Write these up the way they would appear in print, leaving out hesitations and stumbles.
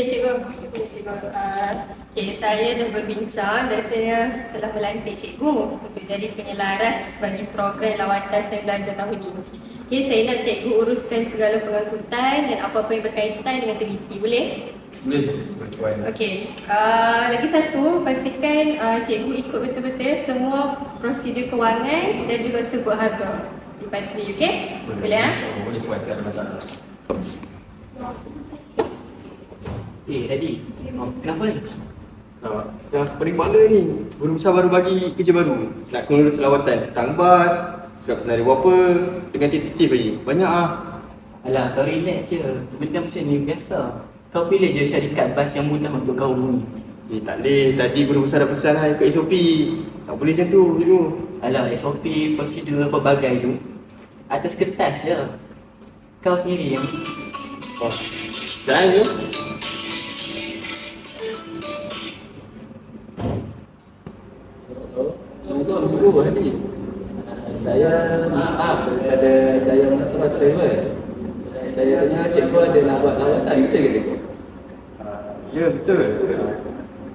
Okey cikgu, saya dah berbincang dan saya telah melantik cikgu untuk jadi penyelaras bagi program lawatan saya belajar tahun ini. Okey, saya nak cikgu uruskan segala pengangkutan dan apa-apa yang berkaitan dengan teliti, boleh? Boleh, Tuan. Okey, lagi satu, pastikan cikgu ikut betul-betul semua prosedur kewangan dan juga sebut harga dipatuhi, okey? Boleh Boleh Tuan, tak ada masalah. Tadi, kenapa ni? Yang paling kepala ni, guru besar baru bagi kerja baru. Nak mengurus lawatan tentang bas, surat penari apa, dengan detektif lagi. Banyak Alah, kau relax je. Benda macam ni biasa. Kau pilih je syarikat bas yang mudah untuk kau hubungi. Tak boleh, tadi guru besar dah pesan ikut SOP. Tak boleh macam tu, cikgu. Alah, SOP, prosedur, pelbagai tu atas kertas je. Kau sendiri yang Jangan je. Assalamualaikum cikgu Hadi. Saya Mustaf daripada Jaya Mesra Travel. Saya dengar cikgu ada nak buat lawatan, betul ke cikgu? Ya, betul.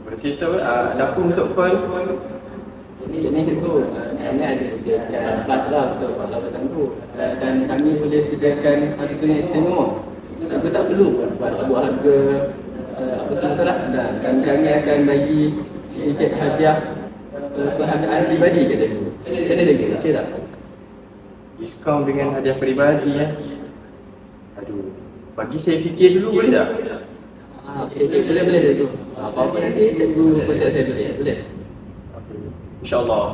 Boleh cerita ada apa untuk kau ni? Sini cikgu, kami ada sediakan kelas lah untuk buat lawatan tu. Dan kami boleh sediakan harga yang istimewa. Cikgu tak perlu buat sebuah harga apa semua tu lah. Dan kami akan bagi sedikit hadiah penghargaan pribadi ke cikgu. Macam mana cikgu? Okey tak? Diskaun dengan hadiah peribadi Aduh, bagi saya fikir dulu boleh tak? Okey, boleh cikgu. Apa-apa nanti cikgu kontak saya boleh? InsyaAllah.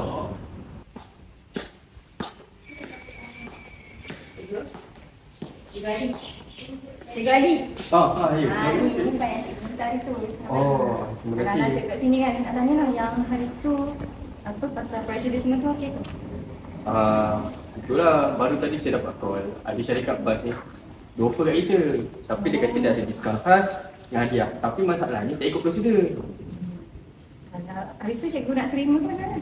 Cikgu Ali. Cikgu Ali. Ya. Ni bukan yang cikgu minta hari tu. Oh, terima kasih. Nak cakap sini kan, saya nak tanya lah yang hari tu apa pasal prosedur semua tu okey tu? Itulah, baru tadi saya dapat call. Ada syarikat bas ni. Dia offer kat kita. Tapi dia kata dah ada diskaun khas yang hadiah. Tapi masalahnya tak ikut prosedur. Kalau hari tu cikgu nak terima tu macam mana?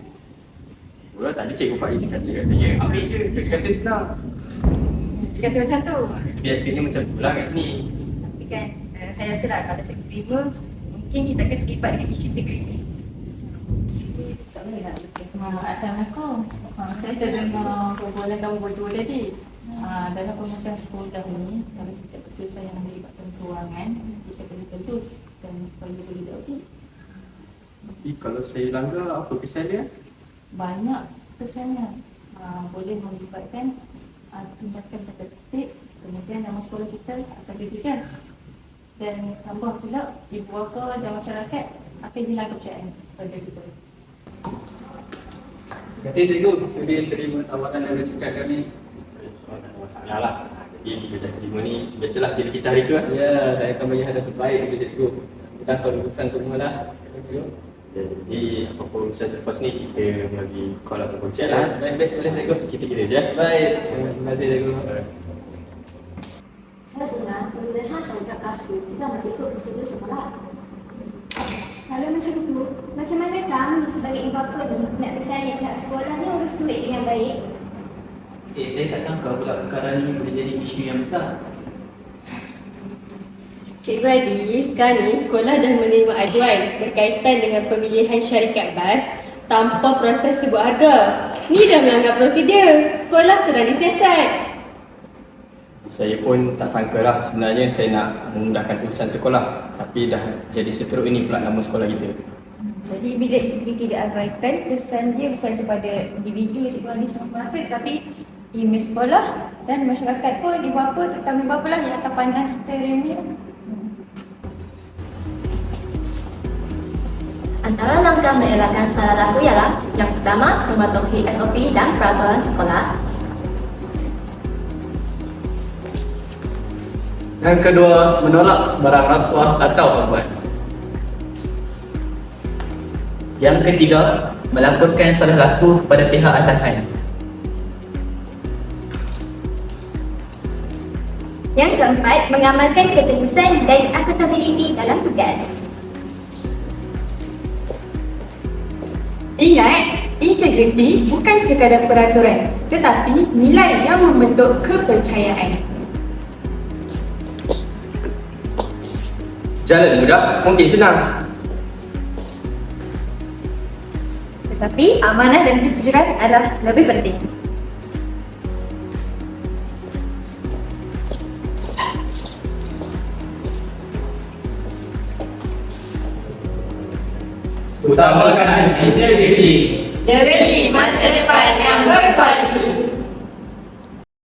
Itulah, tadi Cikgu Faiz kata kat saya, ambil je. Dia kata senang. Dia kata macam tu. Biasanya macam tu lah kat sini. Tapi kan saya rasa lah kalau cikgu terima, mungkin kita akan terlibat dengan isu integriti. Tak boleh nak betul. Assalamualaikum. Saya terdengar perbualan kamu berdua tadi. Dalam pengurusan sekolah ni, kalau setiap keputusan yang melibatkan kewangan, kita perlu tebus dan supaya boleh diaudit. Tapi kalau saya langgar, apa kesan dia? Banyak kesannya. Boleh melibatkan tindakan tertib, kemudian nama sekolah kita akan ditegas. Dan tambah pula, ibu bapa dan masyarakat akan hilang kepercayaan pada kita. Terima kasih cikgu sudi terima tawaran dan bersekat kami. Tak ada masalah lah. Jadi bila dah terima ni, biasalah diri kita hari tu lah. Ya, saya akan bagi hadiah terbaik untuk cikgu. Kita akan urusan semualah. Jadi apa-apa urusan selepas ni kita bagi call ataupun chat lah. Baik, boleh cikgu. Kita je. Baik, terima kasih cikgu. Saya dengar perolehan syarikat asli tidak mengikut prosedur sekolah. Kalau macam itu, macam mana kami sebagai ibu bapa ni nak percaya pihak sekolah ni urus duit dengan baik? saya tak sangka pula perkara ni boleh jadi isu yang besar. Cikgu Adi, sekarang ni sekolah dah menerima aduan berkaitan dengan pemilihan syarikat bas tanpa proses sebut harga. Ni dah melanggar prosedur. Sekolah sedang disiasat. Saya pun tak sangka lah, sebenarnya saya nak memudahkan urusan sekolah. Tapi dah jadi seteruk ini pula nama sekolah kita. Jadi bila integriti diabaikan, kesan dia bukan kepada individu Cikgu Adi semata tetapi imej sekolah dan masyarakat pun, ibu bapa, terutama ibu bapa lah yang akan pandang kita ni. Antara langkah mengelakkan salah laku ialah yang pertama, mematuhi SOP dan peraturan sekolah. Yang kedua, menolak sebarang rasuah atau perbuatan. Yang ketiga, melaporkan salah laku kepada pihak atasan. Yang keempat, mengamalkan ketegusan dan akuntabiliti dalam tugas. Ingat, integriti bukan sekadar peraturan, tetapi nilai yang membentuk kepercayaan. Jalan mudah, mungkin senang. Tetapi amanah dan kejujuran adalah lebih penting. Utamakan integriti. Demi masa depan yang berkualiti.